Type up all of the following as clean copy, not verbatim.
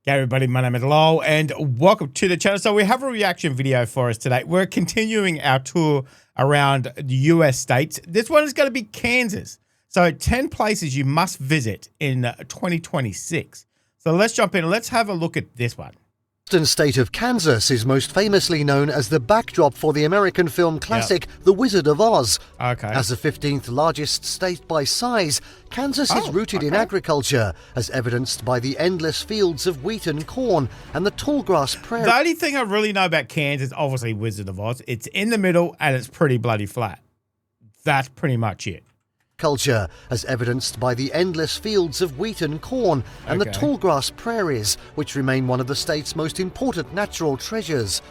G'day everybody, my name is Lowell and welcome to the channel. So we have a reaction video for us today. We're continuing our tour around the US states. This one is going to be Kansas. So 10 places you must visit in 2026. So let's jump in and let's have a look at this one. The western state of Kansas is most famously known as the backdrop for the American film classic The Wizard of Oz. Okay. As the 15th largest state by size, Kansas is rooted in agriculture, as evidenced by the endless fields of wheat and corn and the tallgrass prairie. The only thing I really know about Kansas, obviously Wizard of Oz, it's in the middle and it's pretty bloody flat. That's pretty much it. Culture, as evidenced by the endless fields of wheat and corn and the tallgrass prairies, which remain one of the state's most important natural treasures.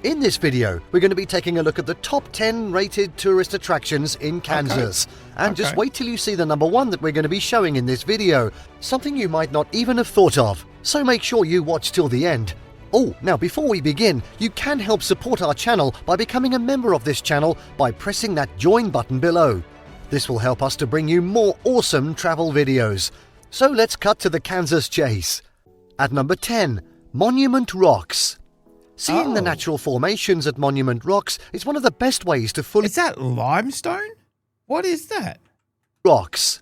In this video, we're going to be taking a look at the top 10 rated tourist attractions in Kansas. And just wait till you see the number one that we're going to be showing in this video, something you might not even have thought of. So make sure you watch till the end. Oh, now before we begin, you can help support our channel by becoming a member of this channel by pressing that join button below. This will help us to bring you more awesome travel videos. So let's cut to the Kansas chase. At number 10, Monument Rocks. Seeing the natural formations at Monument Rocks is one of the best ways to fully... Is that limestone? What is that? Rocks.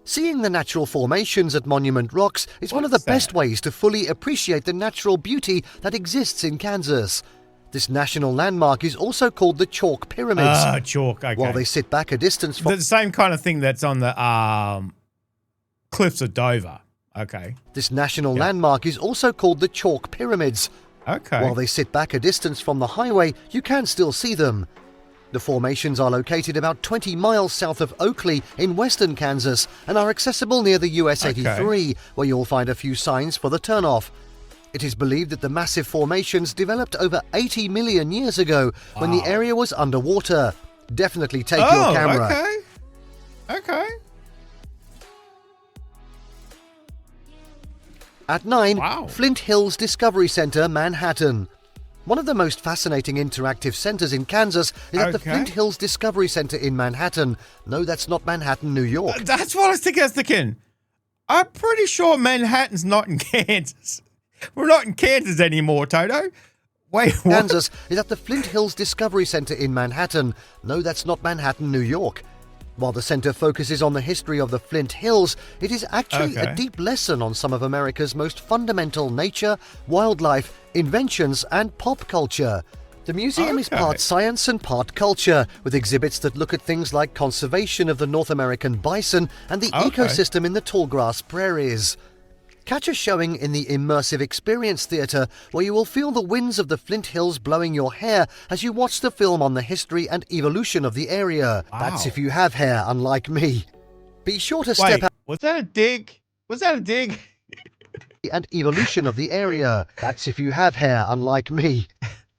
Seeing the natural formations at Monument Rocks is one of the best ways to fully appreciate the natural beauty that exists in Kansas. This national landmark is also called the Chalk Pyramids. Ah, chalk, okay. While they sit back a distance from... The same kind of thing that's on the cliffs of Dover. Okay. This national landmark is also called the Chalk Pyramids. Okay. While they sit back a distance from the highway, you can still see them. The formations are located about 20 miles south of Oakley in western Kansas and are accessible near the US 83, where you'll find a few signs for the turnoff. It is believed that the massive formations developed over 80 million years ago when the area was underwater. Definitely take your camera. Okay. At 9, Flint Hills Discovery Center, Manhattan. One of the most fascinating interactive centers in Kansas is at the Flint Hills Discovery Center in Manhattan. No, that's not Manhattan, New York. That's what I was thinking. I'm pretty sure Manhattan's not in Kansas. We're not in Kansas anymore, Toto. Wait, what? Kansas is at the Flint Hills Discovery Center in Manhattan. No, that's not Manhattan, New York. While the center focuses on the history of the Flint Hills, it is actually a deep lesson on some of America's most fundamental nature, wildlife, inventions, and pop culture. The museum is part science and part culture, with exhibits that look at things like conservation of the North American bison and the ecosystem in the tallgrass prairies. Catch a showing in the Immersive Experience Theatre, where you will feel the winds of the Flint Hills blowing your hair as you watch the film on the history and evolution of the area. That's if you have hair, unlike me. Be sure to step out... Was that a dig? Was that a dig? And evolution of the area. That's if you have hair, unlike me.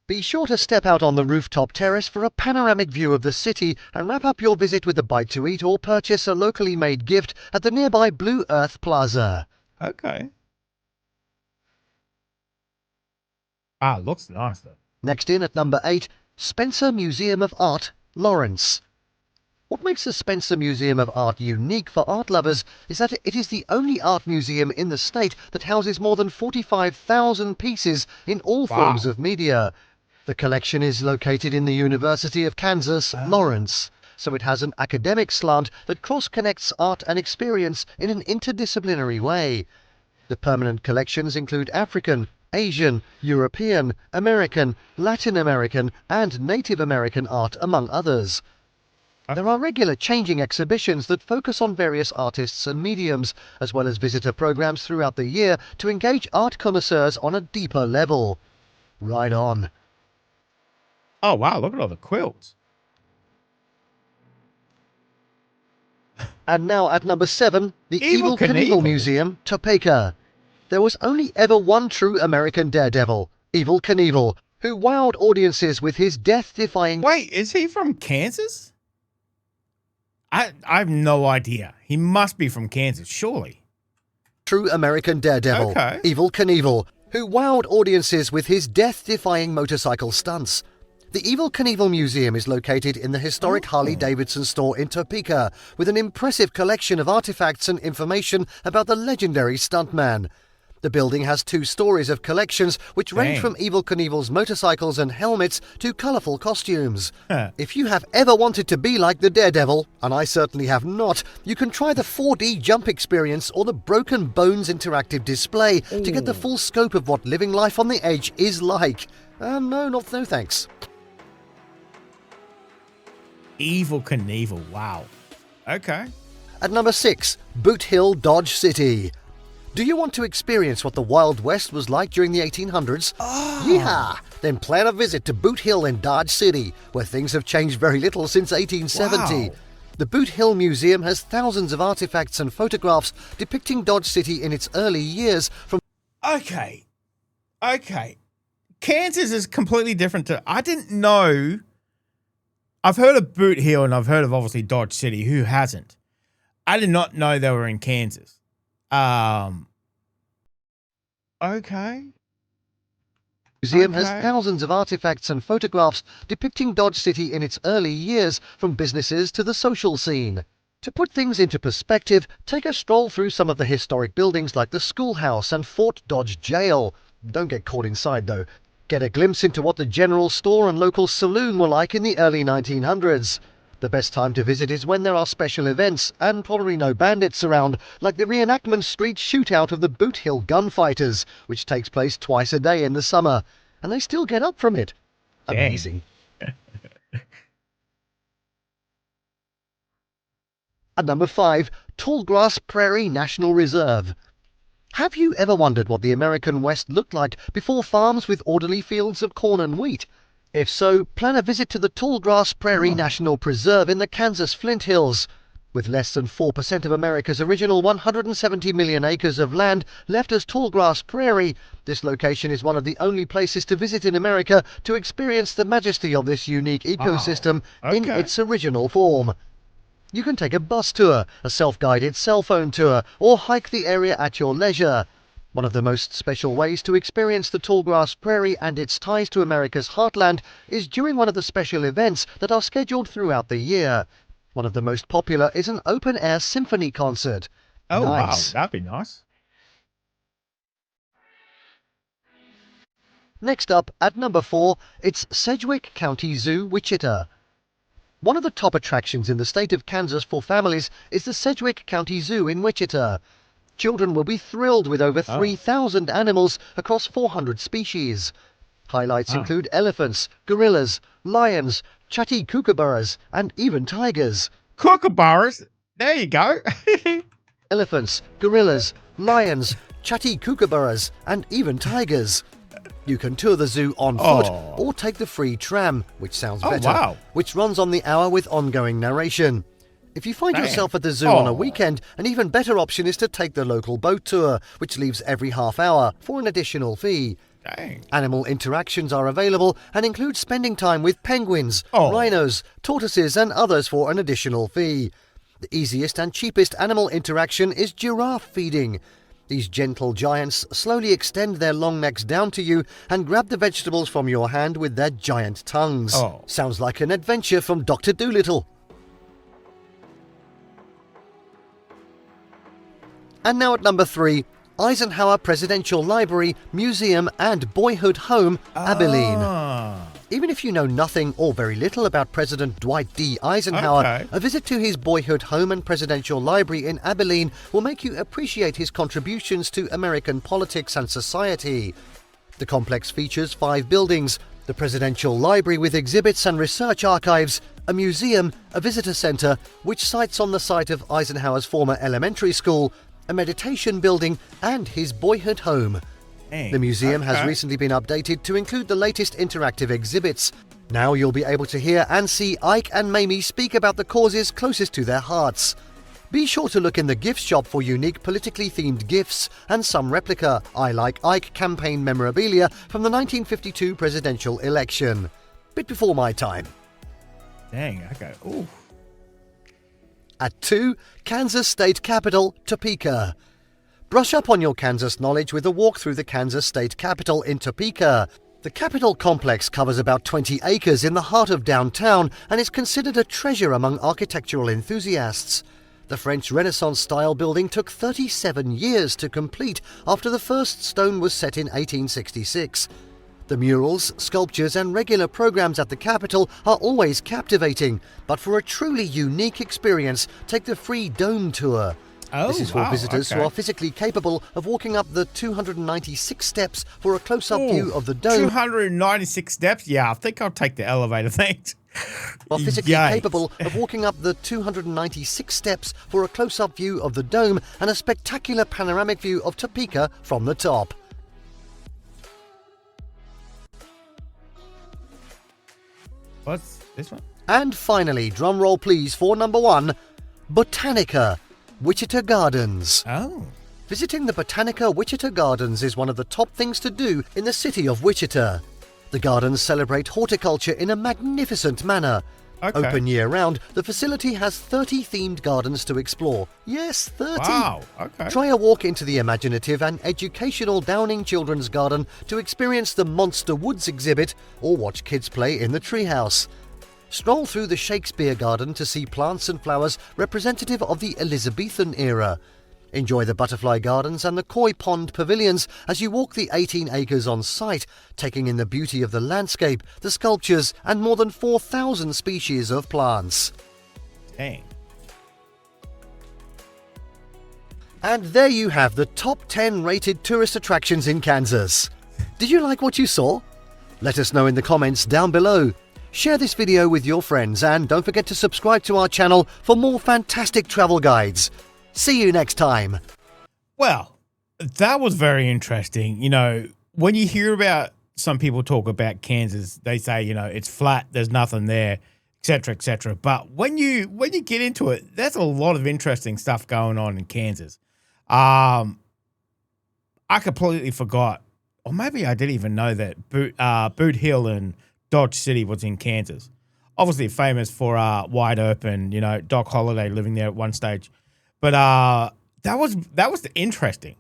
Be sure to step out on the rooftop terrace for a panoramic view of the city and wrap up your visit with a bite to eat or purchase a locally made gift at the nearby Blue Earth Plaza. Okay. Looks nice though. Next in at number 8, Spencer Museum of Art, Lawrence. What makes the Spencer Museum of Art unique for art lovers is that it is the only art museum in the state that houses more than 45,000 pieces in all forms of media. The collection is located in the University of Kansas, Lawrence, so it has an academic slant that cross-connects art and experience in an interdisciplinary way. The permanent collections include African, Asian, European, American, Latin American, and Native American art, among others. There are regular changing exhibitions that focus on various artists and mediums, as well as visitor programs throughout the year to engage art connoisseurs on a deeper level. Right on. Oh, wow, look at all the quilts. And now at number 7, the Evel Knievel Museum, Topeka. There was only ever one true American daredevil, Evel Knievel, who wowed audiences with his death-defying... Wait, is he from Kansas? I have no idea. He must be from Kansas, surely. True American daredevil, Evel Knievel, who wowed audiences with his death-defying motorcycle stunts. The Evel Knievel Museum is located in the historic Harley-Davidson store in Topeka, with an impressive collection of artifacts and information about the legendary stuntman. The building has 2 stories of collections which range from Evel Knievel's motorcycles and helmets to colourful costumes. If you have ever wanted to be like the Daredevil, and I certainly have not, you can try the 4D jump experience or the Broken Bones interactive display to get the full scope of what living life on the edge is like. No thanks. Evel Knievel. Wow. Okay. At number 6, Boot Hill, Dodge City. Do you want to experience what the Wild West was like during the 1800s? Yeehaw! Then plan a visit to Boot Hill in Dodge City, where things have changed very little since 1870. Wow. The Boot Hill Museum has thousands of artifacts and photographs depicting Dodge City in its early years from... Okay. Kansas is completely different to... I didn't know... I've heard of Boot Hill and I've heard of obviously Dodge City. Who hasn't? I did not know they were in Kansas. Okay. Museum has thousands of artifacts and photographs depicting Dodge City in its early years, from businesses to the social scene. To put things into perspective, take a stroll through some of the historic buildings like the schoolhouse and Fort Dodge Jail. Don't get caught inside though. Get a glimpse into what the general store and local saloon were like in the early 1900s. The best time to visit is when there are special events, and probably no bandits around, like the reenactment street shootout of the Boot Hill Gunfighters, which takes place twice a day in the summer. And they still get up from it. Amazing. At number 5, Tallgrass Prairie National Reserve. Have you ever wondered what the American West looked like before farms with orderly fields of corn and wheat? If so, plan a visit to the Tallgrass Prairie National Preserve in the Kansas Flint Hills. With less than 4% of America's original 170 million acres of land left as Tallgrass Prairie, this location is one of the only places to visit in America to experience the majesty of this unique ecosystem in its original form. You can take a bus tour, a self-guided cell phone tour, or hike the area at your leisure. One of the most special ways to experience the Tallgrass Prairie and its ties to America's heartland is during one of the special events that are scheduled throughout the year. One of the most popular is an open-air symphony concert. Oh, nice. Wow, that'd be nice. Next up, at number 4, it's Sedgwick County Zoo, Wichita. One of the top attractions in the state of Kansas for families is the Sedgwick County Zoo in Wichita. Children will be thrilled with over 3,000 animals across 400 species. Highlights include elephants, gorillas, lions, chatty kookaburras, and even tigers. Kookaburras? There you go. Elephants, gorillas, lions, chatty kookaburras, and even tigers. You can tour the zoo on foot or take the free tram, which sounds better, which runs on the hour with ongoing narration. If you find yourself at the zoo on a weekend, an even better option is to take the local boat tour, which leaves every half hour for an additional fee. Animal interactions are available and include spending time with penguins, rhinos, tortoises and others for an additional fee. The easiest and cheapest animal interaction is giraffe feeding. These gentle giants slowly extend their long necks down to you and grab the vegetables from your hand with their giant tongues. Sounds like an adventure from Dr. Dolittle. And now at number 3, Eisenhower Presidential Library, Museum and Boyhood Home, Abilene. Even if you know nothing or very little about President Dwight D. Eisenhower, a visit to his boyhood home and presidential library in Abilene will make you appreciate his contributions to American politics and society. The complex features 5 buildings: the Presidential Library with exhibits and research archives, a museum, a visitor center, which sites on the site of Eisenhower's former elementary school, a meditation building, and his boyhood home. The museum has recently been updated to include the latest interactive exhibits. Now you'll be able to hear and see Ike and Mamie speak about the causes closest to their hearts. Be sure to look in the gift shop for unique politically themed gifts and some replica I Like Ike campaign memorabilia from the 1952 presidential election. Bit before my time. Dang, okay. Ooh. At 2, Kansas State Capitol, Topeka. Brush up on your Kansas knowledge with a walk through the Kansas State Capitol in Topeka. The Capitol complex covers about 20 acres in the heart of downtown and is considered a treasure among architectural enthusiasts. The French Renaissance-style building took 37 years to complete after the first stone was set in 1866. The murals, sculptures and regular programs at the Capitol are always captivating, but for a truly unique experience, take the free Dome Tour. Oh, this is for visitors okay. who are physically capable of walking up the 296 steps for a close-up view of the dome. 296 steps? Yeah, I think I'll take the elevator, thanks. Are physically capable of walking up the 296 steps for a close-up view of the dome and a spectacular panoramic view of Topeka from the top. What's this one? And finally, drum roll please for number 1, Botanica, Wichita Gardens. Oh. Visiting the Botanica Wichita Gardens is one of the top things to do in the city of Wichita. The gardens celebrate horticulture in a magnificent manner. Okay. Open year-round, the facility has 30 themed gardens to explore. Yes, 30! Wow, okay. Try a walk into the imaginative and educational Downing Children's Garden to experience the Monster Woods exhibit or watch kids play in the treehouse. Stroll through the Shakespeare Garden to see plants and flowers representative of the Elizabethan era. Enjoy the butterfly gardens and the koi pond pavilions as you walk the 18 acres on site, taking in the beauty of the landscape, the sculptures, and more than 4,000 species of plants. Dang. And there you have the top 10 rated tourist attractions in Kansas. Did you like what you saw? Let us know in the comments down below. Share this video with your friends and don't forget to subscribe to our channel for more fantastic travel guides. See you next time. Well, that was very interesting. You know, when you hear about some people talk about Kansas, they say, you know, it's flat, there's nothing there, etc., etc. But when you get into it, there's a lot of interesting stuff going on in Kansas. I completely forgot, or maybe I didn't even know that Boot Hill and Dodge City was in Kansas. Obviously famous for Wide Open, you know, Doc Holliday living there at one stage. But that was interesting.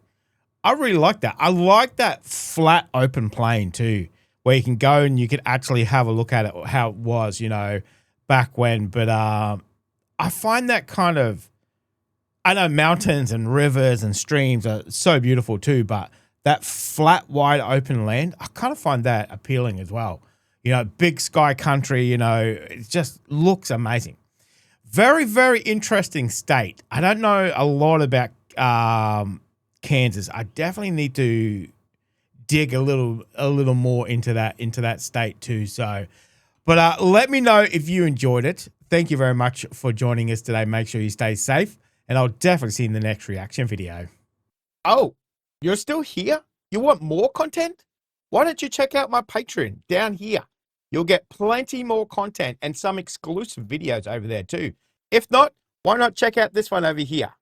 I really like that. I like that flat open plain too, where you can go and you can actually have a look at it, how it was, you know, back when. But I find that kind of, I know mountains and rivers and streams are so beautiful too, but that flat, wide open land, I kind of find that appealing as well. You know, big sky country, you know, it just looks amazing. Very, very interesting state. I don't know a lot about Kansas. I definitely need to dig a little more into that state too. So, but let me know if you enjoyed it. Thank you very much for joining us today. Make sure you stay safe, and I'll definitely see you in the next reaction video. Oh, you're still here? You want more content? Why don't you check out my Patreon down here? You'll get plenty more content and some exclusive videos over there too. If not, why not check out this one over here?